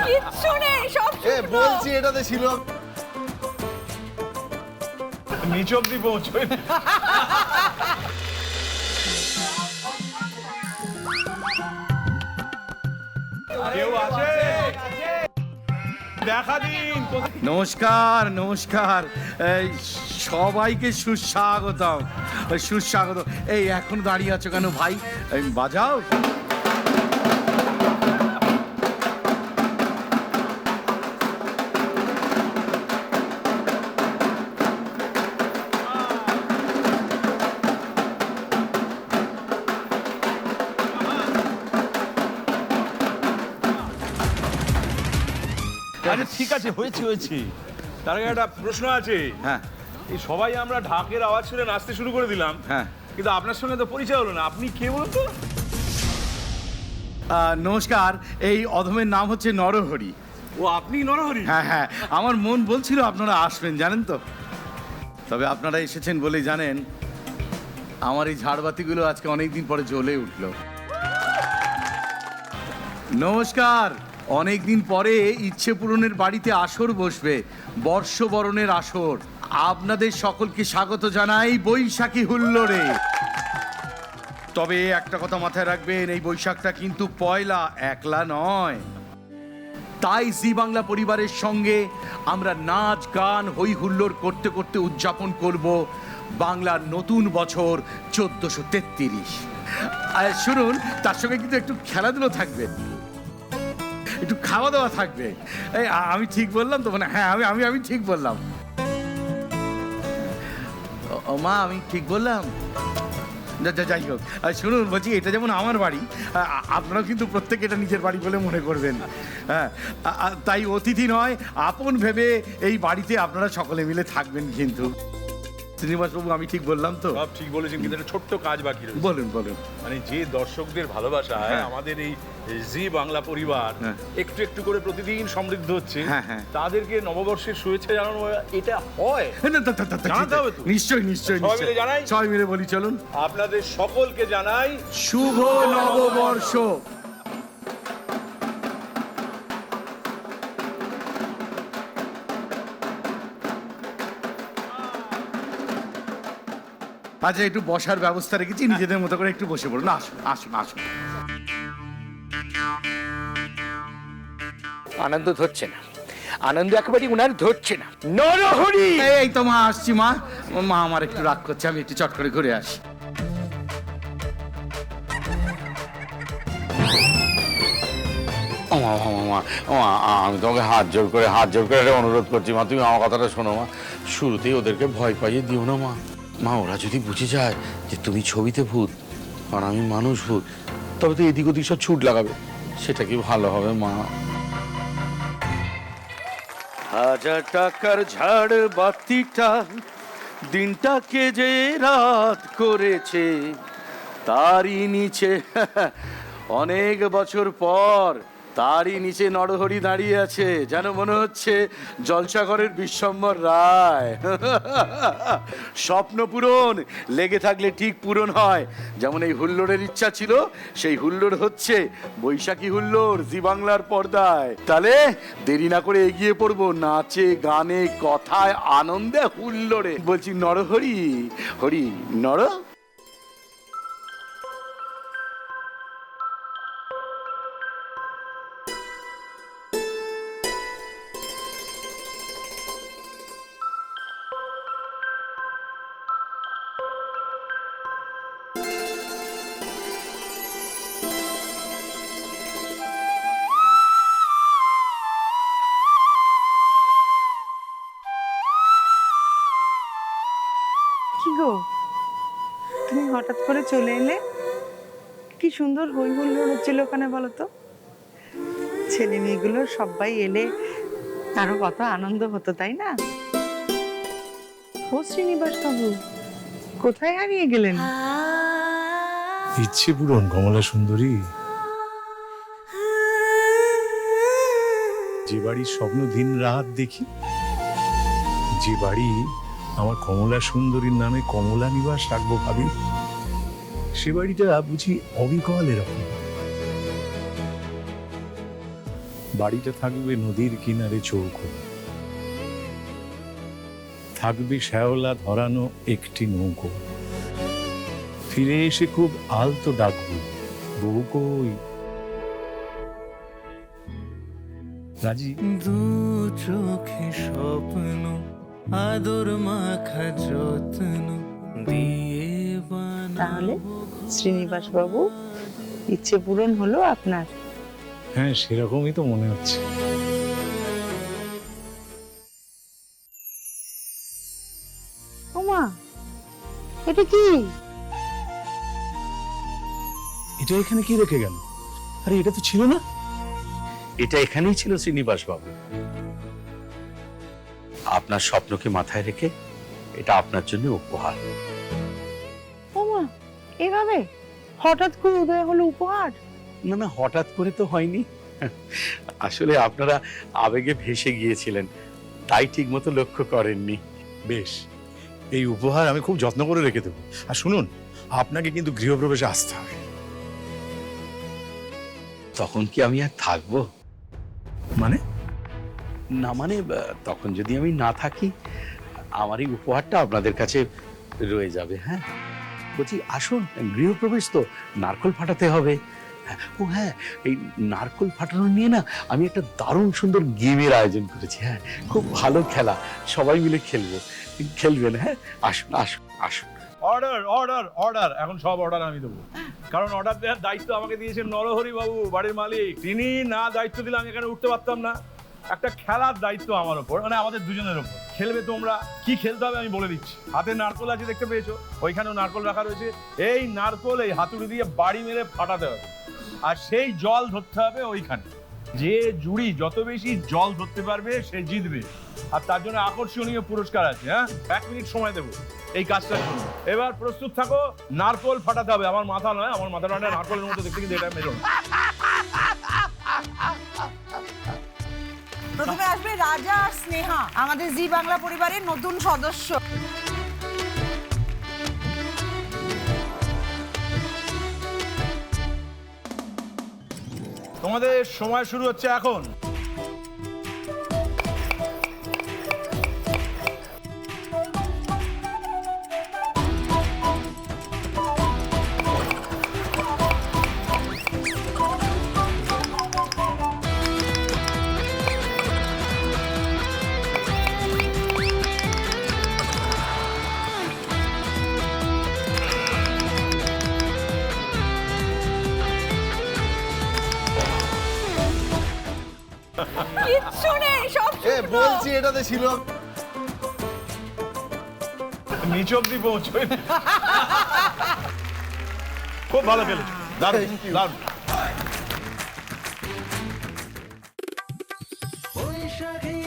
কিচ্ছু নেই, সব শুকনো। বলছি এটাতে ছিল। নিচ অব্দি পৌঁছয়। কেউ আছে? দেখা দিন। নমস্কার নমস্কার, এই সবাইকে সুস্বাগতম। সুস্বাগত। এই এখন দাঁড়িয়ে আছো কেন ভাই? এই বাজাও। আরে ঠিক আছে, হয়েছে হয়েছে। তার আগে একটা প্রশ্ন আছে। হ্যাঁ এই সবাই আমরা ঢাকের আওয়াজ শুনে নাচতে শুরু করে দিলাম, হ্যাঁ। কিন্তু আপনার সঙ্গে তো পরিচয় হলো না। আপনি কে বলুন তো? নমস্কার, এই অধমের নাম হচ্ছে নরহরি। ও আপনি নরহরি? হ্যাঁ হ্যাঁ, আমার মন বলছিল আপনারা আসবেন, জানেন তো। তবে আপনারা এসেছেন বলেই জানেন আমার এই ঝাড়বাতিগুলো আজকে অনেকদিন পরে জ্বলে উঠল। নমস্কার, অনেকদিন পরে ইচ্ছে পূরণের বাড়িতে আসর বসবে, বর্ষবরণের আসর। আপনাদের সকলকে স্বাগত জানাই বৈশাখী হুল্লোড়ে। তবে একটা কথা মাথায় রাখবেন, এই বৈশাখটা কিন্তু পয়লা, একলা নয়। তাই জি বাংলা পরিবারের সঙ্গে আমরা নাচ গান হই হুল্লোড় করতে করতে উদযাপন করব বাংলার নতুন বছর 1433। শুনুন, তার সঙ্গে কিন্তু একটু খেলাধুলো থাকবে, একটু খাওয়া দাওয়া থাকবে। এই আমি ঠিক বললাম তো? মানে হ্যাঁ, আমি আমি আমি ঠিক বললাম। ও মা, আমি ঠিক বললাম? যাই হোক, শুনুন, বলছি এটা যেমন আমার বাড়ি, আপনারাও কিন্তু প্রত্যেকে এটা নিজের বাড়ি বলে মনে করবেন। হ্যাঁ, তাই অতিথি নয় আপন ভেবে এই বাড়িতে আপনারা সকলে মিলে থাকবেন কিন্তু। শ্রীনিবাসবাবু, আমি ঠিক বললাম তো? সব ঠিক বলেছেন, কিন্তু একটা ছোট্ট কাজ বাকি রয়েছে। বলুন বলুন। মানে যে দর্শকদের ভালোবাসায় হ্যাঁ। আমাদের এই জি বাংলা পরিবার হ্যাঁ। একটু একটু করে প্রতিদিন সমৃদ্ধ হচ্ছে, হ্যাঁ, হ্যাঁ। তাদেরকে নববর্ষের শুভেচ্ছা জানানো এটা হয়। জানাতে হবে তো? নিশ্চয়ই নিশ্চয়ই সবাই মিলে জানাই? সবাই মিলে বলি, চলুন। আপনাদের সকলকে জানাই শুভ নববর্ষ। আচ্ছা, একটু বসার ব্যবস্থা রেখেছি, নিজেদের মতো করে একটু বসে পড়ুন। আসুন আসুন আসুন। আনন্দ ধরছে না, আনন্দ একেবারেই উনার ধরছে না। নরহরি! এই তো মা, আসছি মা। মা আমার একটু রাগ করছে, আমি একটু চট করে ঘুরে আসি। আমি তোমাকে হাত জোর করে একটা অনুরোধ করছি মা, তুমি আমার কথাটা শোনো মা। শুরুতেই ওদেরকে ভয় পাইয়ে দিও না মা। মা, ওরা যদি বুঝে যায় যে তুমি ছবিতে ভূত আর আমি মানুষ ভূত, তবে তো এদিক ওদিক সব ছুট লাগাবে, সেটা কি ভালো হবে মা? 1000 টাকার ঝাড় বাতিটা দিনটাকে যে রাত করেছে, তারই নিচে অনেক বছর পর তারই নিচে নরহরি দাঁড়িয়ে আছে, যেন মনে হচ্ছে জলসাঘরের বিশ্বম্বর রায়। স্বপ্ন পূরণ লেগে থাকলে ঠিক পূরণ হয়। যেমন এই হুল্লোড়ের ইচ্ছা ছিল, সেই হুল্লোড় হচ্ছে বৈশাখী হুল্লোড় জি বাংলার পর্দায়। তাহলে দেরি না করে এগিয়ে পড়বো নাচে গানে কথায় আনন্দে হুল্লোড়ে। বলছি নরহরি, হরি নর। কি গো, তুমি হঠাৎ করে চলে এলে? কি সুন্দর হই হুল্লোড় হচ্ছিল ওখানে, বলো তো। ছেলে মেয়েগুলো সবাই এলে আরো কত আনন্দ হতো, তাই না? ও শ্রীনিবাস বাবু, কোথায় হারিয়ে গেলেন? ইচ্ছে পূরণ কমলা সুন্দরী। যে বাড়ির স্বপ্ন দিন রাত দেখি, যে বাড়ি আমার কমলা সুন্দরীর নামে কমলা নিবাস রাখবো ভাবি, সে বাড়িটা বুঝি অবিকল এরকম। বাড়িটা থাকবে নদীর কিনারে চৌকো, থাকবে শ্যাওলা ধরানো একটি নৌকো, ফিরে এসে খুব আলতো ডাকবো, বউ কই? রাজি? দু চোখে স্বপ্ন আদর মাখা যত্ন দিয়ে তাহলে শ্রীনিবাস বাবু, ইচ্ছে পূরণ হলো আপনার? হ্যাঁ, সেরকমই তো মনে হচ্ছে। ওমা, এটা কি? এটা এখানে কি রেখে গেল? আরে এটা তো ছিল না। এটা এখানেই ছিল শ্রীনিবাস বাবু। আপনার স্বপ্নকে মাথায় রেখে এটা আপনার জন্য উপহার। ওমা, এভাবে হঠাৎ করে উদয় হলো উপহার? না না, হঠাৎ করে তো হয়নি। আসলে আপনারা আবেগে ভেসে গিয়েছিলেন, তাই ঠিক মতো লক্ষ্য করেননি। বেশ, এই উপহার আমি খুব যত্ন করে রেখে দেবো। আর শুনুন, আপনাকে কিন্তু গৃহপ্রবেশে আসতে হবে। তখন কি আমি আর থাকবো? মানে? না মানে, তখন যদি আমি না থাকি, আমার এই উপহারটা আপনাদের কাছে রয়ে যাবে। হ্যাঁ, বলছি আসুন, গৃহপ্রবেশ তো, নারকোল ফাটাতে হবে। ও হ্যাঁ, এই নারকোল ফাটানো নিয়ে না আমি একটা দারুণ সুন্দর গেমের আয়োজন করেছি। হ্যাঁ, খুব ভালো খেলা, সবাই মিলে খেলবেন। হ্যাঁ, আসুন আসুন আসুন। অর্ডার অর্ডার অর্ডার, এখন সব অর্ডার আমি দেবো, কারণ অর্ডার দেওয়ার দায়িত্ব আমাকে দিয়েছেন নরহরি বাবু, বাড়ির মালিক। তিনি না দায়িত্ব দিলে আমি এখানে উঠতে পারতাম না। একটা খেলার দায়িত্ব আমার ওপর, মানে আমাদের দুজনের ওপর। খেলবে তোমরা, কি খেলতে হবে আমি বলে দিচ্ছি। হাতে নারকোল আছে, দেখতে পেয়েছো? ওইখানেও নারকোল রাখা রয়েছে। এই নারকোল এই হাতুড়ি দিয়ে বাড়ি মেরে ফাটাতে হবে, আর সেই জল ধরতে হবে ওইখানে। যে জুড়ি যত বেশি জল ধরতে পারবে সে জিতবে, আর তার জন্য আকর্ষণীয় পুরস্কার আছে। হ্যাঁ, 1 মিনিট সময় দেবো এই কাজটার জন্য। এবার প্রস্তুত থাকো, নারকোল ফাটাতে হবে। আমার মাথা নয়, আমার মাথাটা নারকোলের মতো দেখতে, কিন্তু এটা মেরো। প্রথমে আসবে রাজা আর স্নেহা, আমাদের জি বাংলা পরিবারের নতুন সদস্য। তোমাদের সময় শুরু হচ্ছে এখন। কিচ্ছু নেই, সব বলছি এটাতে ছিল, নিচ অব্দি পৌঁছয়। খুব ভালো খেলেছো, দারুণ দারুণ। বৈশাখী